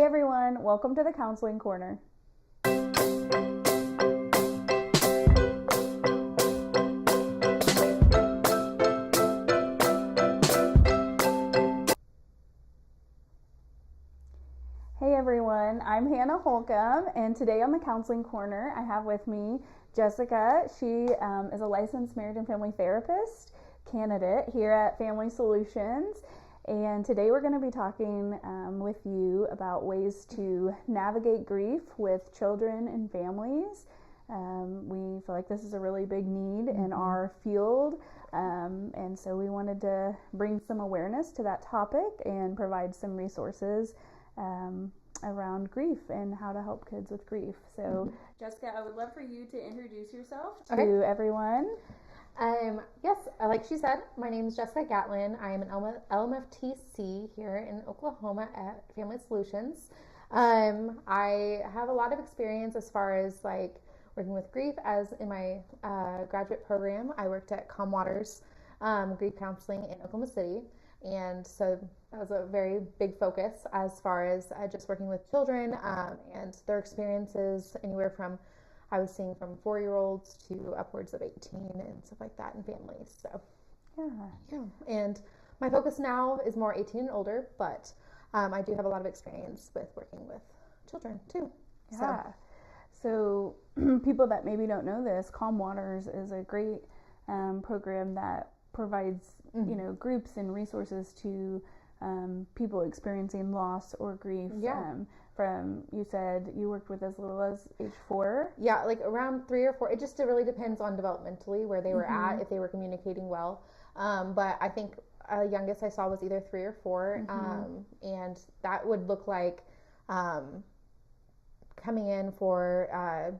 Hey everyone, welcome to the Counseling Corner. Hey everyone, I'm Hannah Holcomb, and today on the Counseling Corner I have with me Jessica. She is a licensed marriage and family therapist candidate here at Family Solutions. And today we're going to be talking with you about ways to navigate grief with children and families. We feel like this is a really big need in our field, and so we wanted to bring some awareness to that topic and provide some resources around grief and how to help kids with grief. So, Jessica, I would love for you to introduce yourself to everyone. Yes, like she said, my name is Jessica Gatlin. I am an LMFTC here in Oklahoma at Family Solutions. I have a lot of experience as far as like working with grief. As in my graduate program, I worked at Comwater's grief counseling in Oklahoma City, and so that was a very big focus as far as just working with children and their experiences anywhere from I was seeing from 4-year-olds to upwards of 18 and stuff like that in families. So, yeah. And my focus now is more 18 and older, but I do have a lot of experience with working with children too. Yeah. So people that maybe don't know this, Calm Waters is a great program that provides, groups and resources to people experiencing loss or grief. From, you said you worked with as little as age 4? Yeah, like around 3 or 4. It just really depends on developmentally where they were at, if they were communicating well. But I think youngest I saw was either 3 or 4. And that would look like coming in for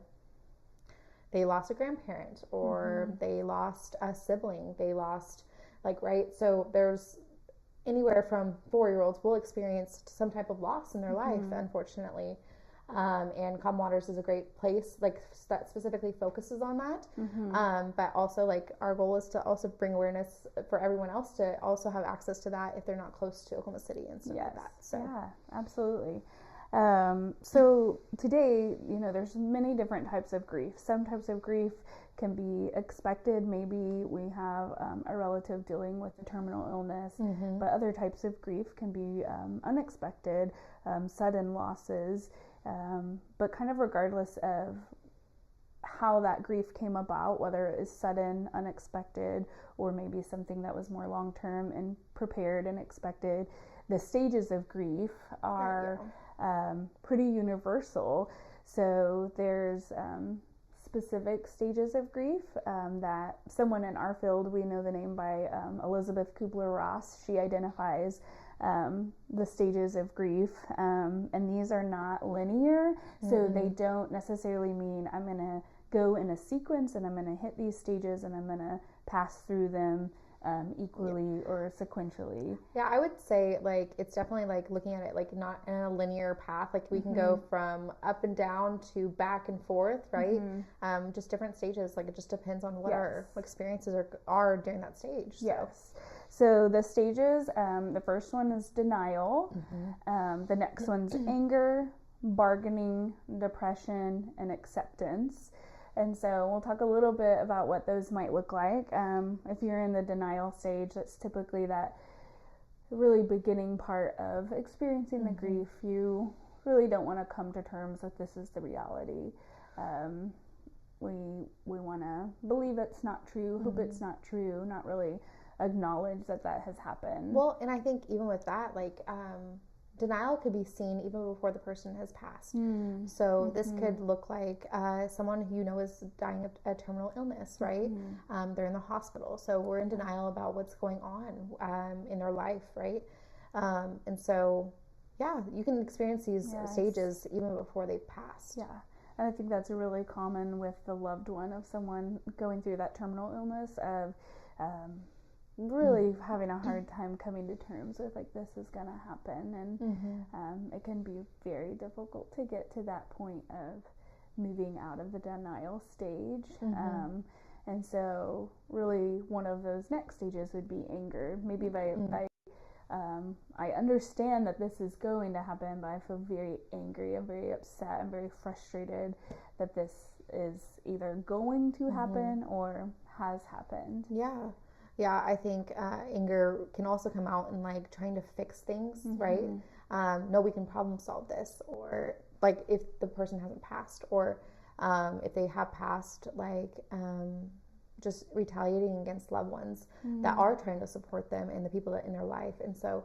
they lost a grandparent or they lost a sibling. They lost, so there's anywhere from 4-year-olds will experience some type of loss in their life, unfortunately. And Calm Waters is a great place, that specifically focuses on that. But also, our goal is to also bring awareness for everyone else to also have access to that if they're not close to Oklahoma City and stuff like that. So. Yeah, absolutely. So today, there's many different types of grief. Some types of grief can be expected. Maybe we have a relative dealing with a terminal illness, but other types of grief can be unexpected, sudden losses, but kind of regardless of how that grief came about, whether it is sudden, unexpected, or maybe something that was more long-term and prepared and expected, the stages of grief are pretty universal. So there's specific stages of grief that someone in our field, we know the name by Elizabeth Kubler-Ross. She identifies the stages of grief, and these are not linear, so they don't necessarily mean I'm going to go in a sequence and I'm going to hit these stages and I'm going to pass through them equally or sequentially. Yeah, I would say it's definitely looking at it not in a linear path. We can go from up and down to back and forth, right? Just different stages. It just depends on what our experiences are during that stage. Yes. So the stages, the first one is denial. The next one's anger, bargaining, depression, and acceptance. And so we'll talk a little bit about what those might look like. If you're in the denial stage, that's typically that really beginning part of experiencing the grief. You really don't want to come to terms with this is the reality. We want to believe it's not true, hope it's not true, not really acknowledge that has happened. Well, and I think even with that, denial could be seen even before the person has passed. So this could look like someone who is dying of a terminal illness, right? They're in the hospital, so we're in denial about what's going on in their life, right? And so, you can experience these stages even before they've passed. Yeah, and I think that's really common with the loved one of someone going through that terminal illness of really having a hard time coming to terms with this is going to happen, and it can be very difficult to get to that point of moving out of the denial stage. And so really one of those next stages would be anger, maybe by I understand that this is going to happen, but I feel very angry. I'm very upset. I'm very frustrated that this is either going to happen or has happened. Yeah, I think anger can also come out in like trying to fix things, right? No, we can problem solve this, or like if the person hasn't passed, or if they have passed, like just retaliating against loved ones that are trying to support them and the people that in their life. And so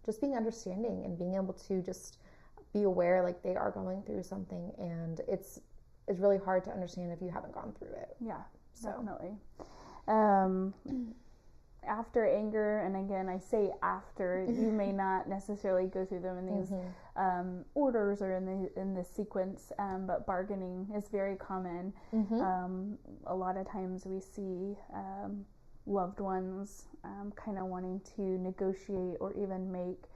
just being understanding and being able to just be aware, like they are going through something, and it's really hard to understand if you haven't gone through it. Yeah, so. Definitely. After anger, and again, I say after, you may not necessarily go through them in these orders or in this sequence, but bargaining is very common. A lot of times we see loved ones kind of wanting to negotiate or even make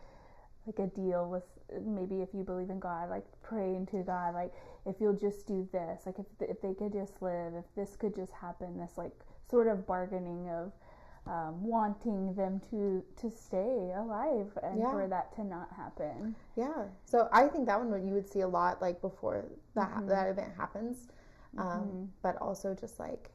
like a deal with, maybe if you believe in God, like praying to God, like if you'll just do this, like if they could just live, if this could just happen, this like sort of bargaining of wanting them to stay alive and for that to not happen. Yeah. So I think that one you would see a lot like before that event happens, but also just like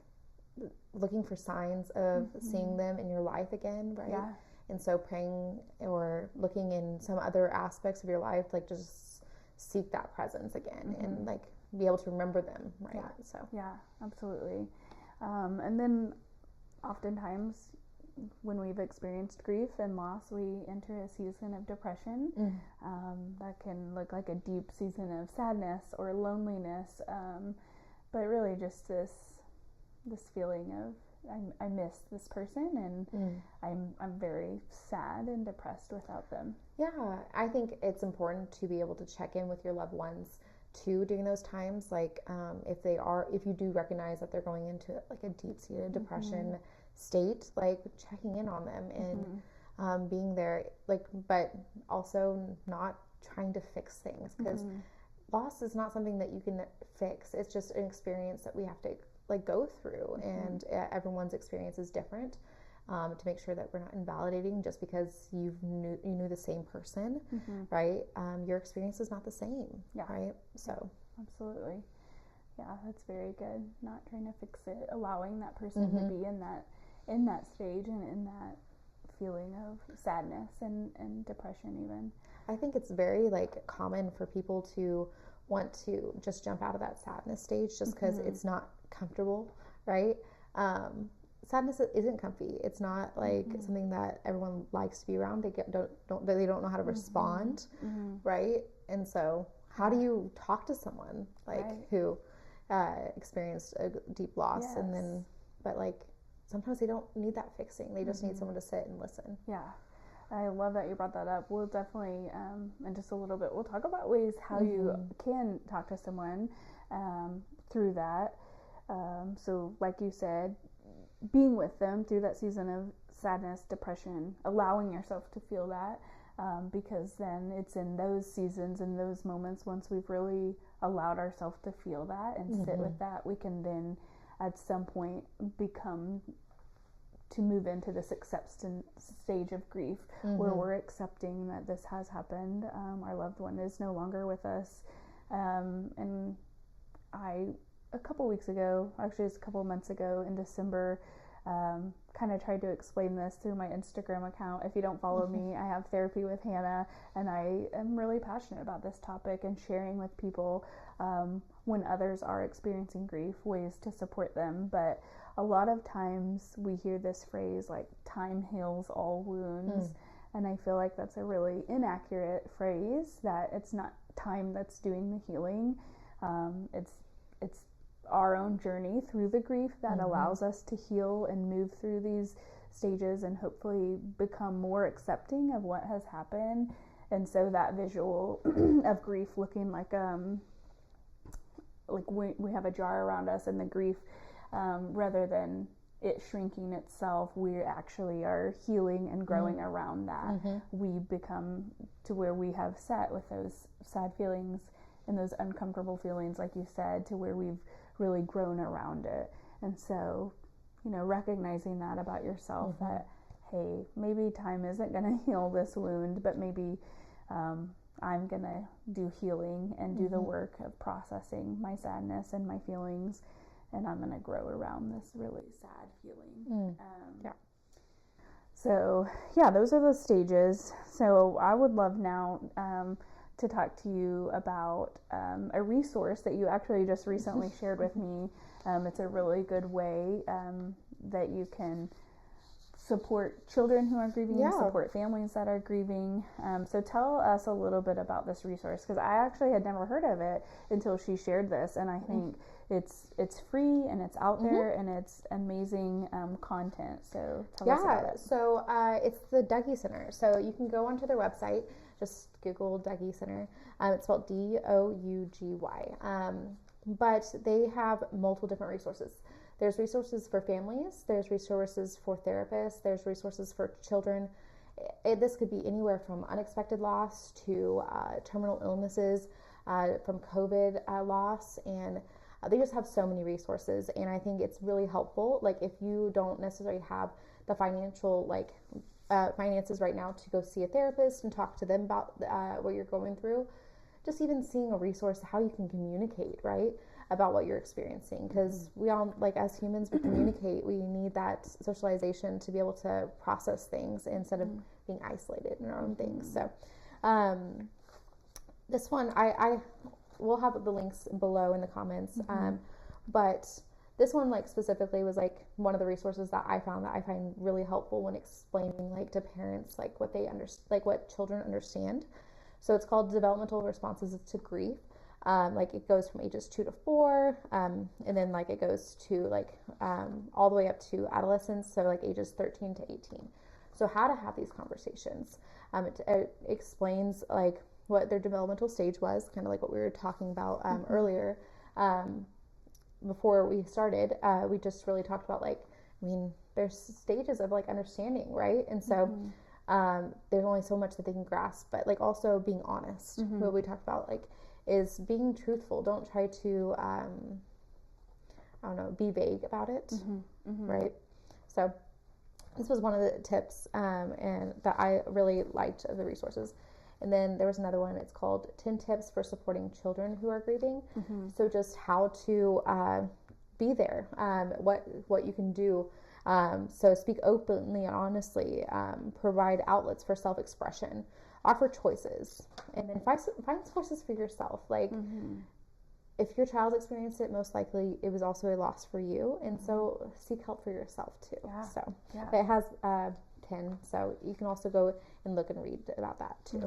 looking for signs of seeing them in your life again, right? Yeah. And so praying or looking in some other aspects of your life, like just seek that presence again and like be able to remember them, right? Yeah. So yeah, absolutely. And then oftentimes when we've experienced grief and loss, we enter a season of depression. That can look like a deep season of sadness or loneliness, but really just this feeling of I miss this person, and I'm very sad and depressed without them. Yeah, I think it's important to be able to check in with your loved ones too during those times. Like if you do recognize that they're going into like a deep-seated depression state, like checking in on them and being there, like, but also not trying to fix things, because loss is not something that you can fix. It's just an experience that we have to like go through, and everyone's experience is different. To make sure that we're not invalidating just because you knew the same person, right? Your experience is not the same, right? So absolutely, yeah, that's very good. Not trying to fix it, allowing that person to be in that stage and in that feeling of sadness and depression. Even I think it's very like common for people to want to just jump out of that sadness stage just because it's not comfortable, right? Sadness isn't comfy. It's not like something that everyone likes to be around. They don't know how to respond, right? And so how do you talk to someone like who experienced a deep loss, and then but like sometimes they don't need that fixing. They just need someone to sit and listen. Yeah. I love that you brought that up. We'll definitely, in just a little bit, we'll talk about ways how you can talk to someone through that. So like you said, being with them through that season of sadness, depression, allowing yourself to feel that, because then it's in those seasons and those moments, once we've really allowed ourselves to feel that and sit with that, we can then at some point move into this acceptance stage of grief, where we're accepting that this has happened. Our loved one is no longer with us. And a couple weeks ago, actually it was a couple months ago in December, kind of tried to explain this through my Instagram account. If you don't follow me, I have Therapy with Hannah, and I am really passionate about this topic and sharing with people when others are experiencing grief, ways to support them. But a lot of times we hear this phrase like time heals all wounds, and I feel like that's a really inaccurate phrase, that it's not time that's doing the healing. It's our own journey through the grief that allows us to heal and move through these stages and hopefully become more accepting of what has happened. And so that visual of grief looking like we have a jar around us, and the grief, rather than it shrinking itself, we actually are healing and growing around that. We become to where we have sat with those sad feelings and those uncomfortable feelings, like you said, to where we've really grown around it. And so, recognizing that about yourself, that, hey, maybe time isn't going to heal this wound, but maybe I'm going to do healing and do the work of processing my sadness and my feelings, and I'm going to grow around this really sad feeling. Yeah. So, yeah, those are the stages. So I would love now to talk to you about a resource that you actually just recently shared with me. It's a really good way that you can support children who are grieving, support families that are grieving. So tell us a little bit about this resource, because I actually had never heard of it until she shared this, and I think it's free and it's out there and it's amazing content. So tell us about it. So it's the Dougie Center. So you can go onto their website, just Google Dougie Center. It's spelled Dougy. But they have multiple different resources. There's resources for families, there's resources for therapists, there's resources for children. This could be anywhere from unexpected loss to terminal illnesses, from COVID loss, and they just have so many resources. And I think it's really helpful, like if you don't necessarily have the financial finances right now to go see a therapist and talk to them about what you're going through, just even seeing a resource, how you can communicate, right, about what you're experiencing, because we all, like as humans, we communicate. We need that socialization to be able to process things instead of being isolated in our own things. So this one, I will have the links below in the comments, but this one specifically was one of the resources that I found that I find really helpful when explaining to parents what they what children understand. So it's called Developmental Responses to Grief. It goes from ages 2 to 4, and then it goes to all the way up to adolescence, so ages 13 to 18. So how to have these conversations. It explains what their developmental stage was, kind of what we were talking about earlier. Before we started, we just really talked about there's stages of understanding, right? And so there's only so much that they can grasp, but also being honest. What we talked about is being truthful. Don't try to be vague about it, right? So this was one of the tips and that I really liked of the resources. And then there was another one. It's called 10 Tips for Supporting Children Who Are Grieving. So just how to be there, what you can do. So speak openly and honestly, provide outlets for self-expression, offer choices, and then find choices for yourself. If your child experienced it, most likely it was also a loss for you, and so seek help for yourself too. But it has 10, so you can also go and look and read about that too.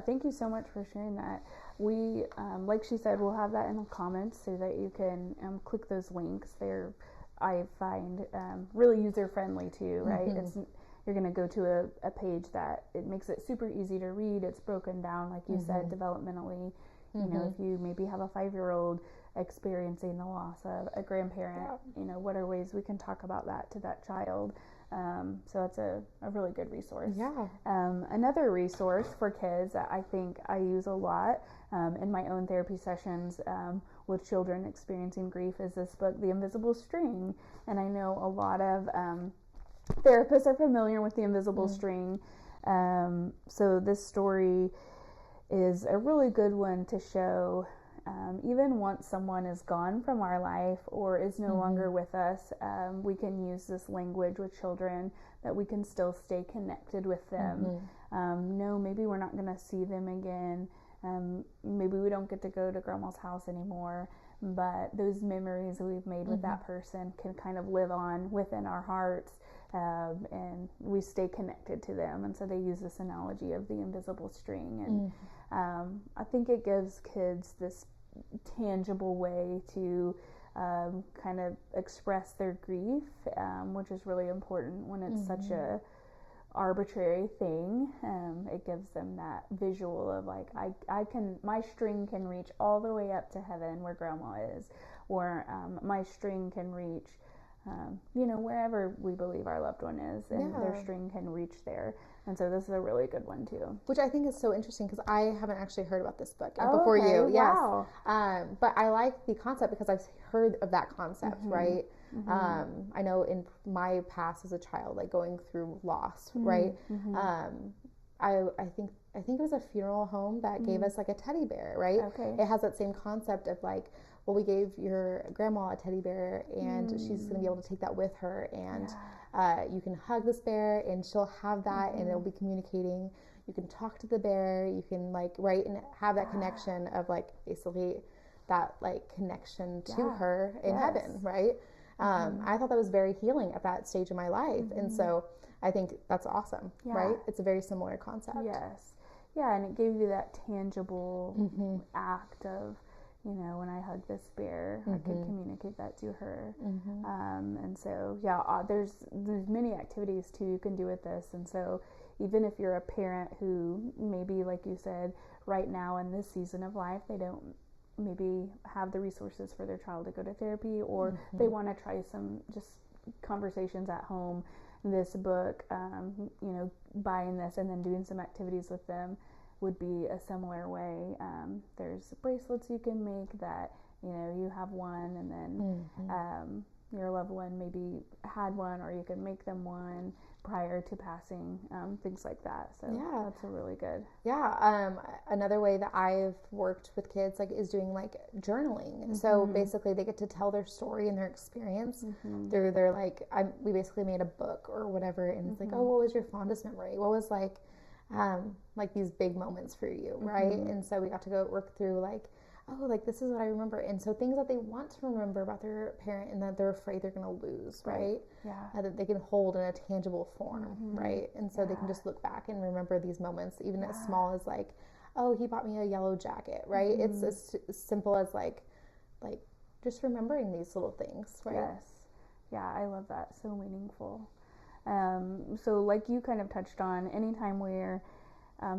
Thank you so much for sharing that. We like she said, we'll have that in the comments so that you can click those links. They're, I find, really user friendly too, right? You're going to go to a page that it makes it super easy to read. It's broken down, like you said, developmentally. You know, if you maybe have a 5-year-old experiencing the loss of a grandparent, what are ways we can talk about that to that child? So it's a really good resource. Another resource for kids that I think I use a lot in my own therapy sessions with children experiencing grief is this book, The Invisible String. And I know a lot of therapists are familiar with The Invisible String. So this story is a really good one to show even once someone is gone from our life or is no longer with us, we can use this language with children that we can still stay connected with them. No, maybe we're not going to see them again. Maybe we don't get to go to grandma's house anymore, but those memories that we've made with that person can kind of live on within our hearts, and we stay connected to them. And so they use this analogy of the invisible string, and I think it gives kids this tangible way to kind of express their grief, which is really important when it's such a arbitrary thing. It gives them that visual of I can, my string can reach all the way up to heaven where grandma is, or my string can reach wherever we believe our loved one is, and their string can reach there. And so this is a really good one too. Which I think is so interesting because I haven't actually heard about this book before you. Yes. Wow. But I like the concept because I've heard of that concept, right? I know in my past as a child, like going through loss, right? I think it was a funeral home that gave us like a teddy bear, right? Okay. It has that same concept of like, well, we gave your grandma a teddy bear, and she's going to be able to take that with her, and you can hug this bear, and she'll have that, and it'll be communicating. You can talk to the bear, you can like write and have that connection of like basically that like connection to her in heaven, right? I thought that was very healing at that stage of my life, and so I think that's awesome, right? It's a very similar concept. Yes. Yeah, and it gave you that tangible act of, you know, when I hug this bear, I could communicate that to her. And so, there's many activities too you can do with this. And so even if you're a parent who maybe, like you said, right now in this season of life, they don't maybe have the resources for their child to go to therapy, or they want to try some just conversations at home, this book, you know, buying this and then doing some activities with them would be a similar way. There's bracelets you can make that, you know, you have one and then your loved one maybe had one, or you can make them one prior to passing, things like that. So that's a really good. Another way that I've worked with kids like is doing like journaling. So basically they get to tell their story and their experience through their like, we basically made a book or whatever, and it's like, oh, what was your fondest memory? What was like these big moments for you, right? And so we got to go work through like, oh, like this is what I remember. And so things that they want to remember about their parent and that they're afraid they're going to lose, right? That they can hold in a tangible form, right? And so they can just look back and remember these moments, even as small as like, oh, he bought me a yellow jacket, right? It's as simple as like just remembering these little things, right? Yes. Yeah, I love that. So meaningful. So like you kind of touched on, anytime we're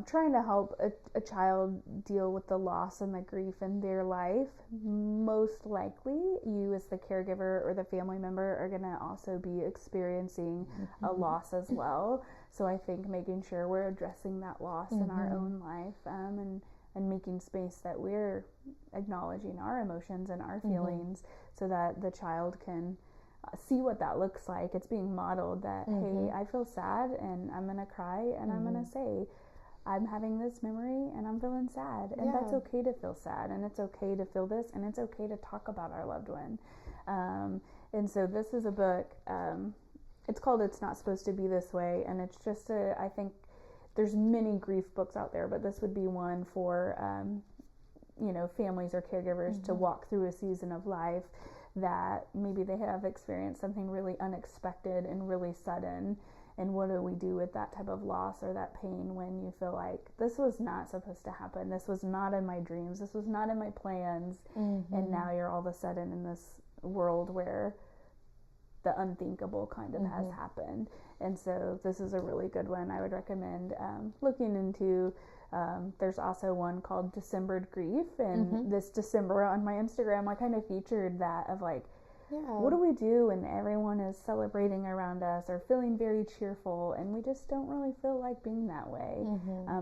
trying to help a child deal with the loss and the grief in their life, most likely you as the caregiver or the family member are going to also be experiencing a loss as well. So I think making sure we're addressing that loss in our own life, and making space that we're acknowledging our emotions and our feelings so that the child can see what that looks like. It's being modeled that, hey, I feel sad and I'm going to cry and I'm going to say, I'm having this memory and I'm feeling sad, and that's okay to feel sad, and it's okay to feel this, and it's okay to talk about our loved one. And so this is a book, it's called It's Not Supposed to Be This Way, and it's just I think there's many grief books out there, but this would be one for you know, families or caregivers to walk through a season of life that maybe they have experienced something really unexpected and really sudden. And what do we do with that type of loss or that pain when you feel like this was not supposed to happen? This was not in my dreams. This was not in my plans. And now you're all of a sudden in this world where the unthinkable kind of has happened. And so this is a really good one. I would recommend looking into. There's also one called Decembered Grief. And this December on my Instagram, I kind of featured that of like, what do we do when everyone is celebrating around us or feeling very cheerful, and we just don't really feel like being that way?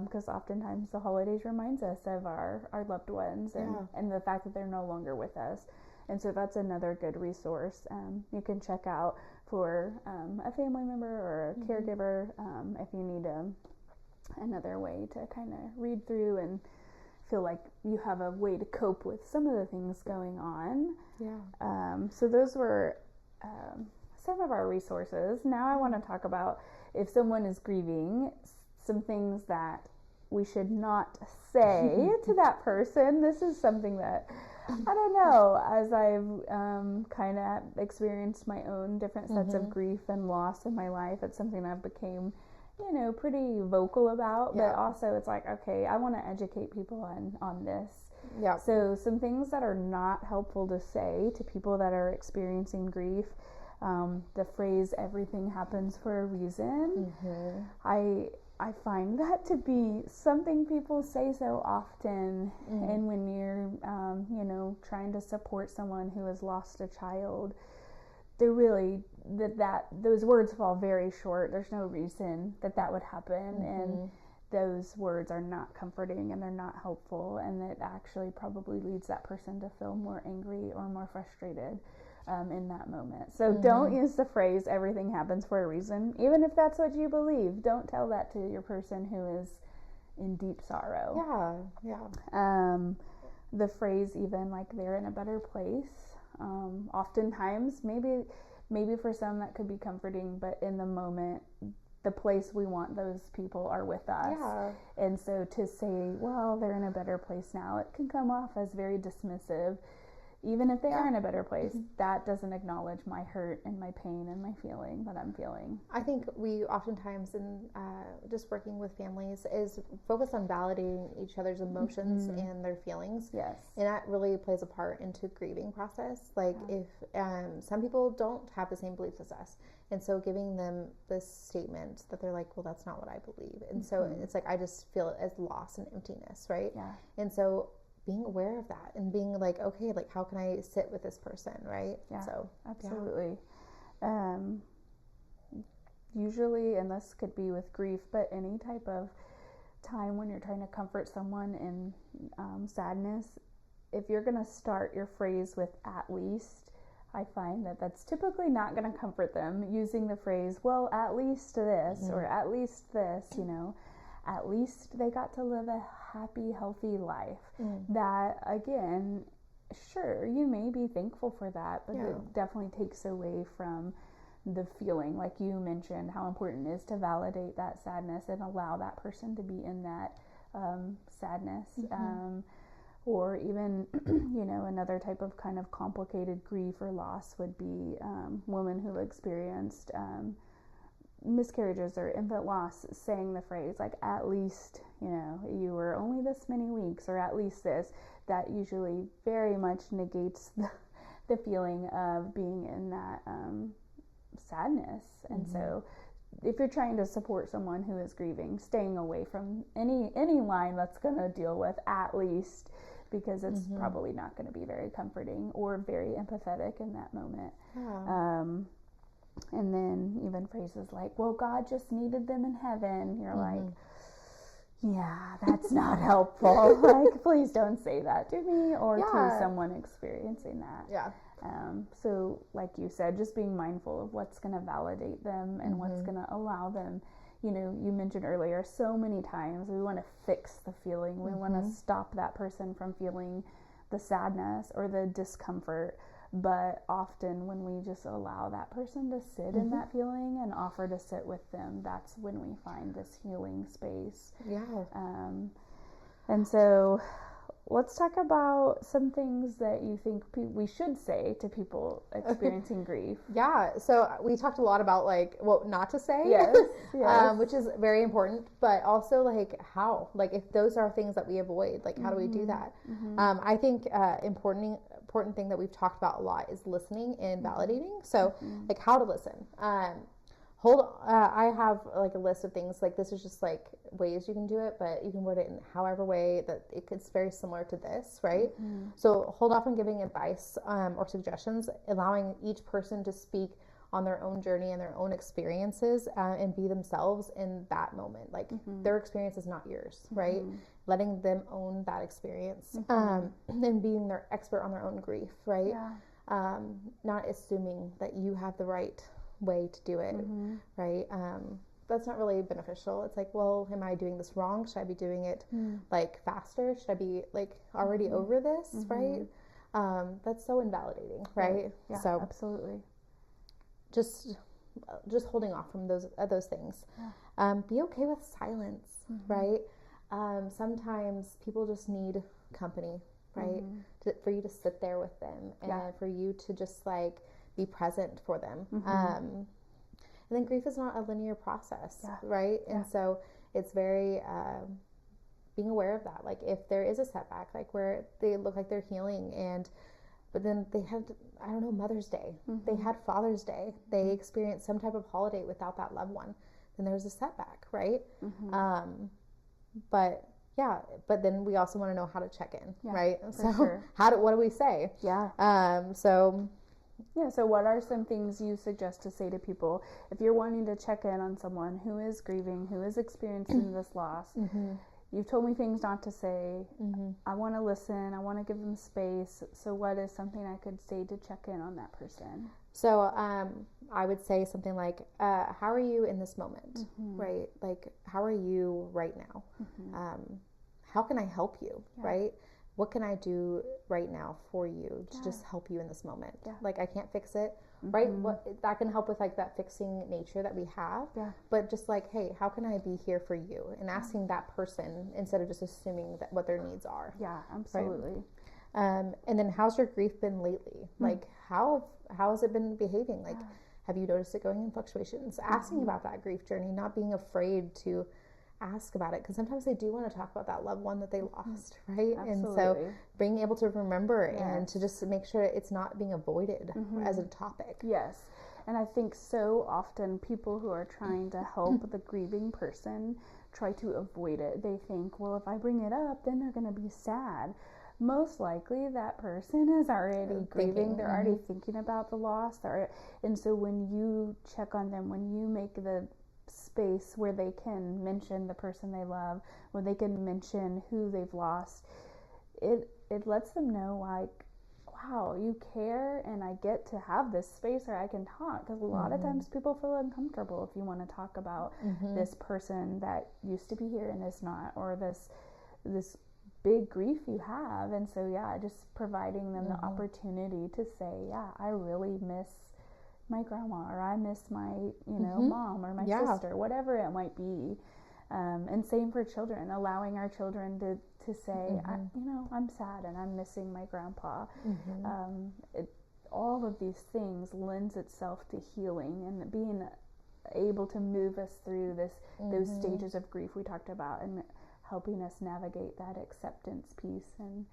Because oftentimes the holidays reminds us of our loved ones and the fact that they're no longer with us. And so that's another good resource you can check out for a family member or a caregiver if you need another way to kind of read through and feel like you have a way to cope with some of the things going on. So those were some of our resources. Now I want to talk about, if someone is grieving, some things that we should not say to that person. This is something that, I don't know, as I've kind of experienced my own different sets of grief and loss in my life, it's something I've became, you know, pretty vocal about, but also it's like, okay, I want to educate people on this. So some things that are not helpful to say to people that are experiencing grief, the phrase "everything happens for a reason." I find that to be something people say so often, and when you're you know, trying to support someone who has lost a child, they're really those words fall very short. There's no reason that would happen, and those words are not comforting and they're not helpful, and it actually probably leads that person to feel more angry or more frustrated. in that moment. So don't use the phrase everything happens for a reason, even if that's what you believe. Don't tell that to your person who is in deep sorrow. The phrase even like they're in a better place, oftentimes maybe for some that could be comforting, but in the moment the place we want those people are with us. And so to say, well, they're in a better place now, it can come off as very dismissive. Even if they are in a better place, that doesn't acknowledge my hurt and my pain and my feeling that I'm feeling. I think we oftentimes in just working with families is focus on validating each other's emotions and their feelings. Yes. And that really plays a part into grieving process. Like if some people don't have the same beliefs as us. And so giving them this statement that they're like, well, that's not what I believe. And so it's like, I just feel it as loss and emptiness, right? Yeah. And so being aware of that and being like, okay, like how can I sit with this person, right? Yeah, so absolutely. Usually, and this could be with grief, but any type of time when you're trying to comfort someone in sadness, if you're going to start your phrase with at least, I find that that's typically not going to comfort them. Using the phrase, well, at least this, or at least this, you know, at least they got to live a happy, healthy life. That, again, sure, you may be thankful for that, but it definitely takes away from the feeling. Like you mentioned, how important it is to validate that sadness and allow that person to be in that sadness. Or even, you know, another type of kind of complicated grief or loss would be women who experienced miscarriages or infant loss, saying the phrase like, at least, you know, you were only this many weeks, or at least this. That usually very much negates the feeling of being in that sadness. And so if you're trying to support someone who is grieving, staying away from any line that's going to deal with at least, because it's probably not going to be very comforting or very empathetic in that moment. And then even phrases like, well, God just needed them in heaven. You're like, yeah, that's not helpful. Like, please don't say that to me or to someone experiencing that. So like you said, just being mindful of what's going to validate them and what's going to allow them. You know, you mentioned earlier, so many times we want to fix the feeling. We want to stop that person from feeling the sadness or the discomfort. But often when we just allow that person to sit in that feeling and offer to sit with them, that's when we find this healing space. And so let's talk about some things that you think we should say to people experiencing grief. So we talked a lot about like what not to say, which is very important, but also like how, like if those are things that we avoid, like how do we do that? I think important thing that we've talked about a lot is listening and validating. So like how to listen. I have like a list of things, like this is just like ways you can do it, but you can word it in however way that it's very similar to this, right? So hold off on giving advice or suggestions, allowing each person to speak on their own journey and their own experiences and be themselves in that moment. Like their experience is not yours, right? Letting them own that experience and being their expert on their own grief, right? Not assuming that you have the right way to do it, right? That's not really beneficial. It's like, well, am I doing this wrong? Should I be doing it like faster? Should I be like already over this, right? That's so invalidating, right? So absolutely. Just holding off from those things. Be okay with silence, right? Sometimes people just need company, right? For you to sit there with them and for you to just like be present for them. And then grief is not a linear process, right? And so it's very being aware of that. Like if there is a setback, like where they look like they're healing, but then they had, I don't know, Mother's Day, they had Father's Day, they experienced some type of holiday without that loved one, then there's a setback, right? But then we also want to know how to check in, right? So what do we say? So what are some things you suggest to say to people if you're wanting to check in on someone who is grieving, who is experiencing this loss? you've told me things not to say. I want to listen. I want to give them space. So what is something I could say to check in on that person? So I would say something like, how are you in this moment, right? Like, how are you right now? How can I help you, right? What can I do right now for you to just help you in this moment? Like, I can't fix it, right? What that can help with, like, that fixing nature that we have. But just like, hey, how can I be here for you? And asking that person instead of just assuming that what their needs are. Yeah, absolutely. Right? And then, how's your grief been lately? Like, how has it been behaving? Like, have you noticed it going in fluctuations? Asking about that grief journey, not being afraid to ask about it, because sometimes they do want to talk about that loved one that they lost, right? Absolutely. And so being able to remember and to just make sure it's not being avoided as a topic. Yes. And I think so often people who are trying to help the grieving person try to avoid it. They think, well, if I bring it up, then they're going to be sad. Most likely that person is already grieving. They're already thinking about the loss. And so when you check on them, when you make the space where they can mention the person they love, where they can mention who they've lost, it lets them know, like, wow, you care, and I get to have this space where I can talk. Because a lot of times people feel uncomfortable if you want to talk about this person that used to be here and is not, or this big grief you have. And so just providing them the opportunity to say, I really miss my grandma, or I miss my mom or my sister, whatever it might be. And same for children, allowing our children to say, I'm sad and I'm missing my grandpa. All of these things lends itself to healing and being able to move us through those stages of grief we talked about, and helping us navigate that acceptance piece, and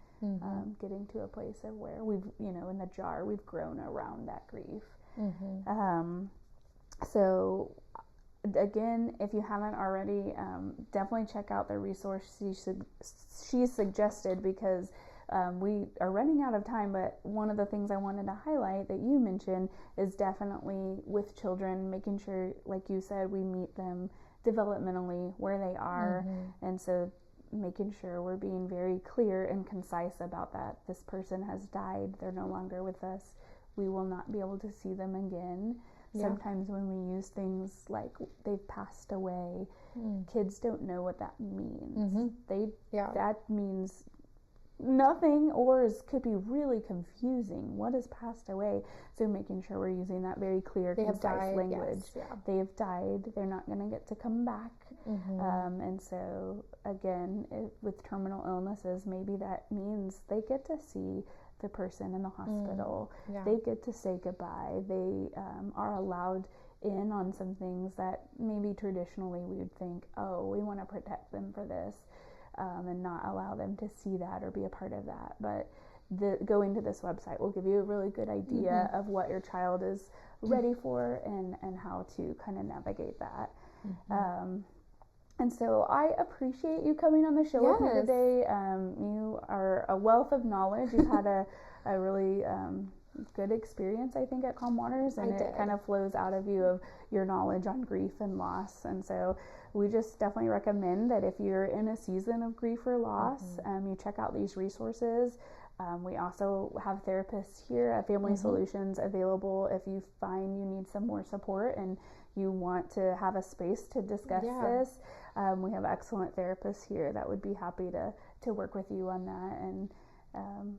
getting to a place of where we've, in the jar, we've grown around that grief. So again, if you haven't already, definitely check out the resource she suggested, because we are running out of time. But one of the things I wanted to highlight that you mentioned is definitely with children, making sure, like you said, we meet them developmentally where they are. And so making sure we're being very clear and concise about that. This person has died. They're no longer with us. We will not be able to see them again. Sometimes when we use things like they've passed away, kids don't know what that means. That means nothing, or could be really confusing. What is passed away? So making sure we're using that very clear, concise language. They have died. They're not going to get to come back. And so again, with terminal illnesses, maybe that means they get to see the person in the hospital. They get to say goodbye. They are allowed in on some things that maybe traditionally we would think, oh, we want to protect them for this, and not allow them to see that or be a part of that. But going to this website will give you a really good idea of what your child is ready for, and how to kind of navigate that. And so I appreciate you coming on the show with me today. You are a wealth of knowledge. You've had a really good experience, I think, at Calm Waters, and it kind of flows out of you, of your knowledge on grief and loss. And so we just definitely recommend that if you're in a season of grief or loss, you check out these resources. We also have therapists here at Family Solutions available if you find you need some more support and you want to have a space to discuss this. We have excellent therapists here that would be happy to work with you on that. And